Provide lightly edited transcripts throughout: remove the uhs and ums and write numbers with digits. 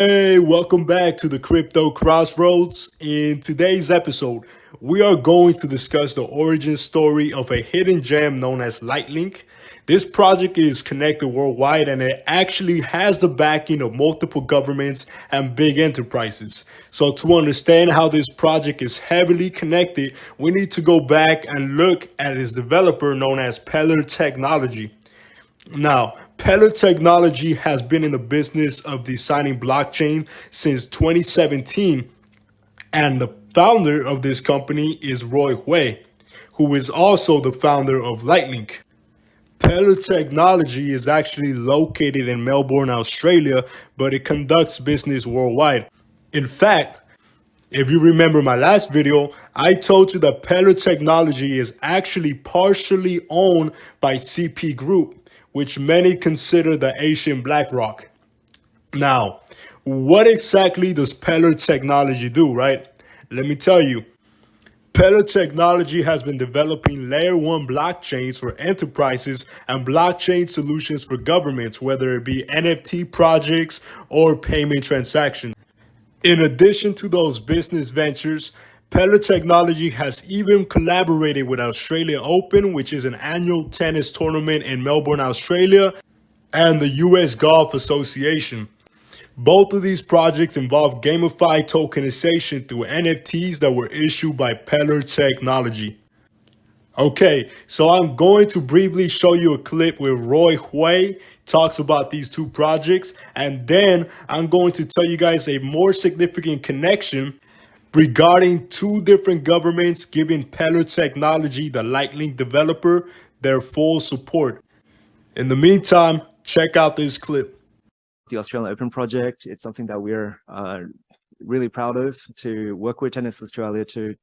Hey, welcome back to the Crypto Crossroads. In today's episode, we are going to discuss the origin story of a hidden gem known as LightLink. This project is connected worldwide and it actually has the backing of multiple governments and big enterprises. So, to understand how this project is heavily connected, we need to go back and look at its developer known as Pellar Technology. Now, Pellar Technology has been in the business of designing blockchain since 2017, and the founder of this company is Roy Hui, who is also the founder of LightLink. Pellar Technology is actually located in Melbourne, Australia, but it conducts business worldwide. In fact, if you remember my last video, I told you that Pellar Technology is actually partially owned by CP Group, which many consider the Asian Blackrock. Now, what exactly does Pellar Technology do, right? Let me tell you. Pellar Technology has been developing layer 1 blockchains for enterprises and blockchain solutions for governments, whether it be NFT projects or payment transactions. In addition to those business ventures, Pellar Technology has even collaborated with Australia Open, which is an annual tennis tournament in Melbourne, Australia, and the US Golf Association. Both of these projects involve gamified tokenization through NFTs that were issued by Pellar Technology. Okay, so I'm going to briefly show you a clip where Roy Hui talks about these two projects, and then I'm going to tell you guys a more significant connection regarding two different governments giving Pellar Technology, the LightLink developer, their full support. In the meantime, check out this clip. The Australian Open project, it's something that we're really proud of, to work with Tennis Australia to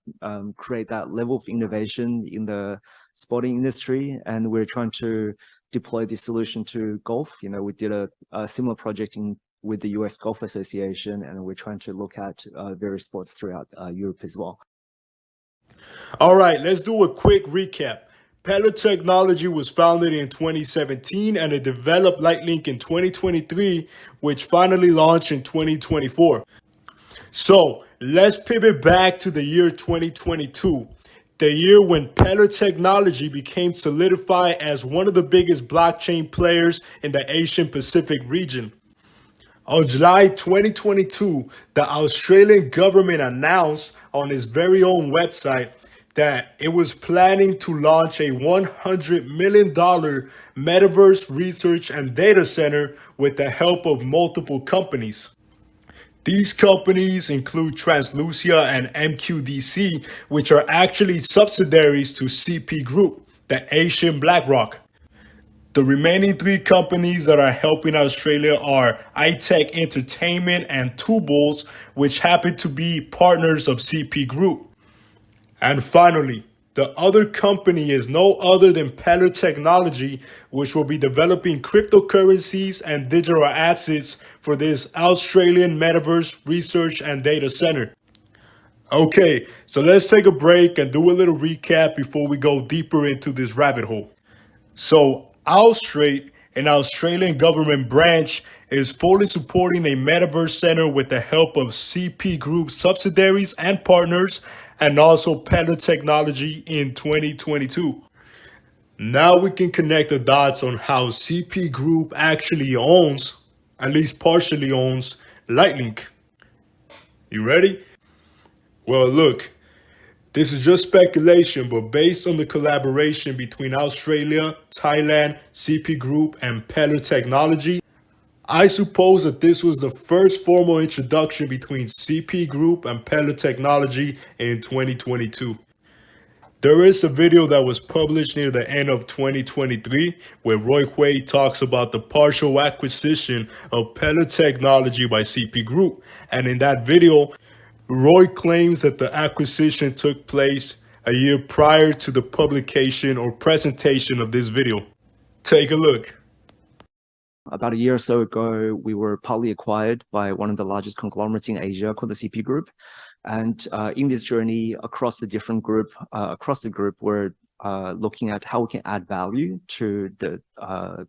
create that level of innovation in the sporting industry. And we're trying to deploy this solution to golf. You know, we did a similar project with the US Golf Association, and we're trying to look at various sports throughout Europe as well. All right, let's do a quick recap. Pellar Technology was founded in 2017 and it developed LightLink in 2023, which finally launched in 2024. So let's pivot back to the year 2022, the year when Pellar Technology became solidified as one of the biggest blockchain players in the Asian Pacific region. On July 2022, the Australian government announced on its very own website that it was planning to launch a $100 million metaverse research and data center with the help of multiple companies. These companies include Translucia and MQDC, which are actually subsidiaries to CP Group, the Asian Blackrock. The remaining three companies that are helping Australia are iTech Entertainment and Tubles, which happen to be partners of CP Group. And finally, the other company is no other than Pellar Technology, which will be developing cryptocurrencies and digital assets for this Australian Metaverse Research and Data Center. Okay, so let's take a break and do a little recap before we go deeper into this rabbit hole. So, Austrade, an Australian government branch, is fully supporting a metaverse center with the help of CP Group subsidiaries and partners, and also Pellar Technology in 2022. Now we can connect the dots on how CP Group actually owns, at least partially owns, LightLink. You ready? Well, look, this is just speculation, but based on the collaboration between Australia, Thailand, CP Group, and Pellar Technology, I suppose that this was the first formal introduction between CP Group and Pellar Technology in 2022. There is a video that was published near the end of 2023 where Roy Hui talks about the partial acquisition of Pellar Technology by CP Group. And in that video, Roy claims that the acquisition took place a year prior to the publication or presentation of this video. Take a look. About a year or so ago, we were partly acquired by one of the largest conglomerates in Asia called the CP Group. And in this journey across the group, we're looking at how we can add value to the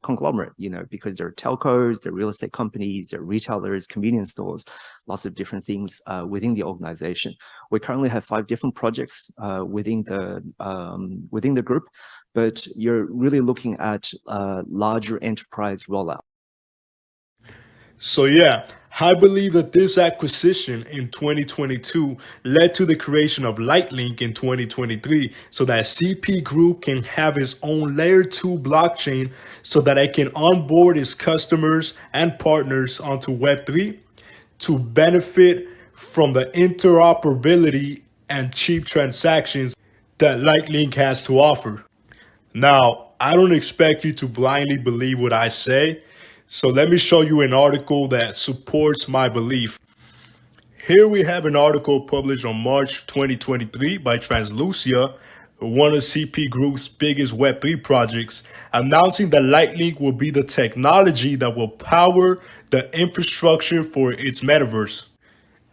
conglomerate, because there are telcos, there are real estate companies, there are retailers, convenience stores, lots of different things within the organization. We currently have 5 different projects within the group, but you're really looking at larger enterprise rollout. So yeah, I believe that this acquisition in 2022 led to the creation of LightLink in 2023 so that CP Group can have its own layer 2 blockchain so that it can onboard its customers and partners onto Web3 to benefit from the interoperability and cheap transactions that LightLink has to offer. Now, I don't expect you to blindly believe what I say, so let me show you an article that supports my belief. Here we have an article published on March 2023 by Translucia, one of CP Group's biggest Web3 projects, announcing that LightLink will be the technology that will power the infrastructure for its metaverse.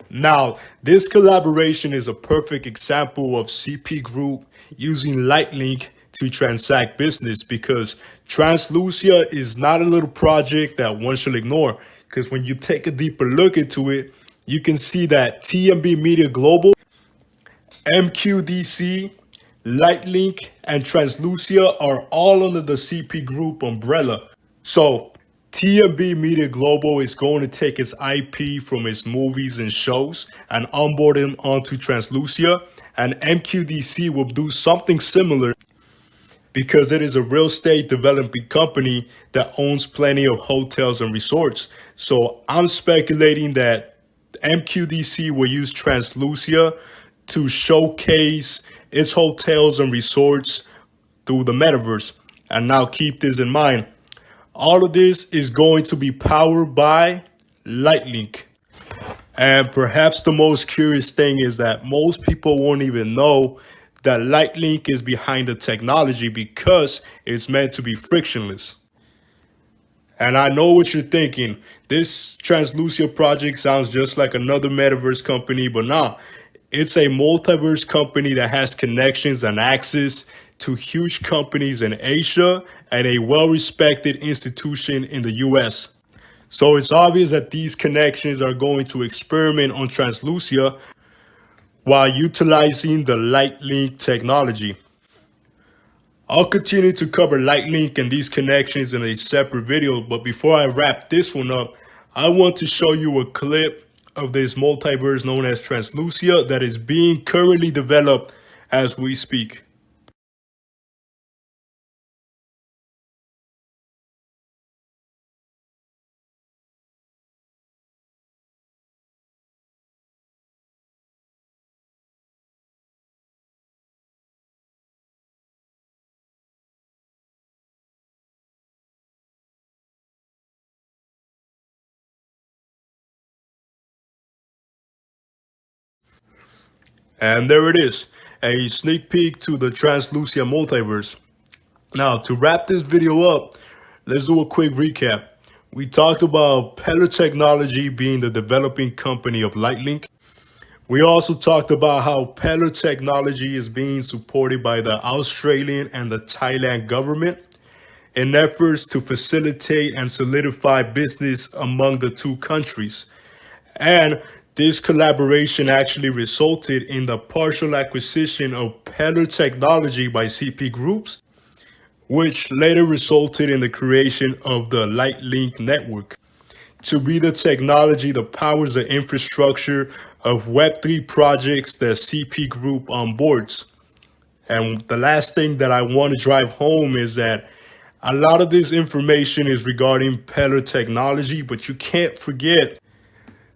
Now, this collaboration is a perfect example of CP Group using LightLink to transact business because Translucia is not a little project that one should ignore. Because when you take a deeper look into it, you can see that TMB Media Global, MQDC, LightLink, and Translucia are all under the CP Group umbrella. So TMB Media Global is going to take its IP from its movies and shows and onboard them onto Translucia, and MQDC will do something similar because it is a real estate development company that owns plenty of hotels and resorts. So I'm speculating that MQDC will use Translucia to showcase its hotels and resorts through the metaverse. And now keep this in mind. All of this is going to be powered by LightLink. And perhaps the most curious thing is that most people won't even know that LightLink is behind the technology because it's meant to be frictionless. And I know what you're thinking. This Translucia project sounds just like another metaverse company, but nah, it's a multiverse company that has connections and access to huge companies in Asia and a well-respected institution in the US. So it's obvious that these connections are going to experiment on Translucia while utilizing the LightLink technology. I'll continue to cover LightLink and these connections in a separate video, but before I wrap this one up, I want to show you a clip of this multiverse known as Translucia that is being currently developed as we speak. And there it is, a sneak peek to the Translucia multiverse. Now, to wrap this video up, let's do a quick recap. We talked about Pellar Technology being the developing company of LightLink. We also talked about how Pellar Technology is being supported by the Australian and the Thailand government in efforts to facilitate and solidify business among the two countries. And this collaboration actually resulted in the partial acquisition of Pellar Technology by CP Groups, which later resulted in the creation of the LightLink network to be the technology that powers the infrastructure of Web3 projects that CP Group onboards. And the last thing that I want to drive home is that a lot of this information is regarding Pellar Technology, but you can't forget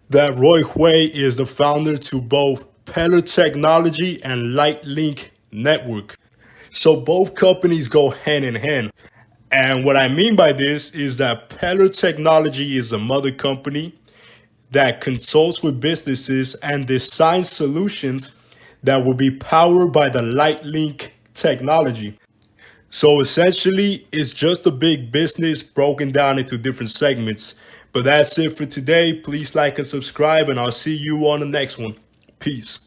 that Roy Hui is the founder to both Pellar Technology and LightLink Network. So both companies go hand in hand. And what I mean by this is that Pellar Technology is a mother company that consults with businesses and designs solutions that will be powered by the LightLink technology. So essentially, it's just a big business broken down into different segments. But that's it for today. Please like and subscribe, and I'll see you on the next one. Peace.